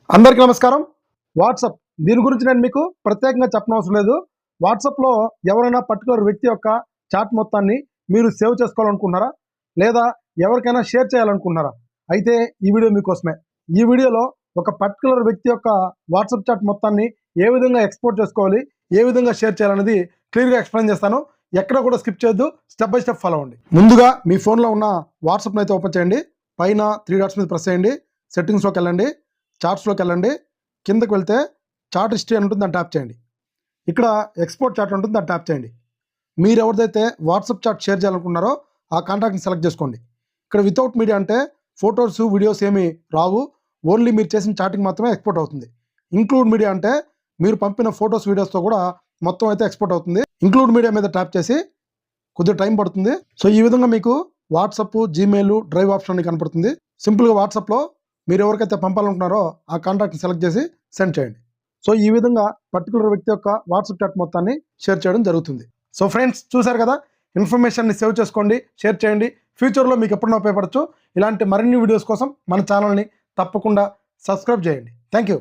అందరికీ నమస్కారం. వాట్సాప్ దీని గురించి నేను మీకు ప్రత్యేకంగా చెప్పనవసరం లేదు. వాట్సాప్‌లో ఎవరైనా పర్టిక్యులర్ వ్యక్తి యొక్క చాట్ మొత్తాన్ని మీరు సేవ్ చేసుకోవాలనుకుంటున్నారా? లేదా ఎవరికైనా షేర్ చేయాలనుకుంటున్నారా? అయితే ఈ వీడియో మీకోసమే. ఈ వీడియోలో ఒక పర్టిక్యులర్ వ్యక్తి యొక్క వాట్సాప్ చాట్ మొత్తాన్ని ఏ విధంగా ఎక్స్‌పోర్ట్ చేసుకోవాలి, ఏ విధంగా షేర్ చేయాలనేది క్లియర్‌గా ఎక్స్‌ప్లెయిన్ చేస్తాను. ఎక్కడ కూడా స్కిప్ చేయొద్దు. స్టెప్ బై స్టెప్ ఫాలో అవ్వండి. ముందుగా మీ ఫోన్‌లో ఉన్న వాట్సాప్‌ని అయితే ఓపెన్ చేయండి. పైన 3 డాట్స్ మీద ప్రెస్ చేయండి. సెట్టింగ్స్‌లోకి వెళ్ళండి. చార్ట్స్లోకి వెళ్ళండి. కిందకి వెళ్తే చాట్ హిస్టరీ అని ఉంటుంది, దాన్ని ట్యాప్ చేయండి. ఇక్కడ ఎక్స్పోర్ట్ చాట్ ఉంటుంది, దాన్ని ట్యాప్ చేయండి. మీరు ఎవరిదైతే వాట్సాప్ చాట్ షేర్ చేయాలనుకున్నారో ఆ కాంటాక్ట్ని సెలెక్ట్ చేసుకోండి. ఇక్కడ వితౌట్ మీడియా అంటే ఫొటోస్ వీడియోస్ ఏమీ రావు, ఓన్లీ మీరు చేసిన చాటింగ్ మాత్రమే ఎక్స్పోర్ట్ అవుతుంది. ఇంక్లూడ్ మీడియా అంటే మీరు పంపిన ఫొటోస్ వీడియోస్తో కూడా మొత్తం అయితే ఎక్స్పోర్ట్ అవుతుంది. ఇంక్లూడ్ మీడియా మీద ట్యాప్ చేసి కొద్దిగా టైం పడుతుంది. సో ఈ విధంగా మీకు వాట్సాప్, జీమెయిల్, డ్రైవ్ ఆప్షన్ అని కనపడుతుంది. సింపుల్గా వాట్సాప్లో మీరు ఎవరికైతే పంపాలనుకున్నారో ఆ కాంటాక్ట్ని సెలెక్ట్ చేసి సెండ్ చేయండి. సో ఈ విధంగా పర్టికులర్ వ్యక్తి యొక్క వాట్సాప్ చాట్ మొత్తాన్ని షేర్ చేయడం జరుగుతుంది. సో ఫ్రెండ్స్, చూసారు కదా, ఇన్ఫర్మేషన్ని సేవ్ చేసుకోండి, షేర్ చేయండి. ఫ్యూచర్లో మీకు ఎప్పుడైనా ఉపయోగపడచ్చు. ఇలాంటి మరిన్ని వీడియోస్ కోసం మన ఛానల్ని తప్పకుండా సబ్స్క్రైబ్ చేయండి. Thank you.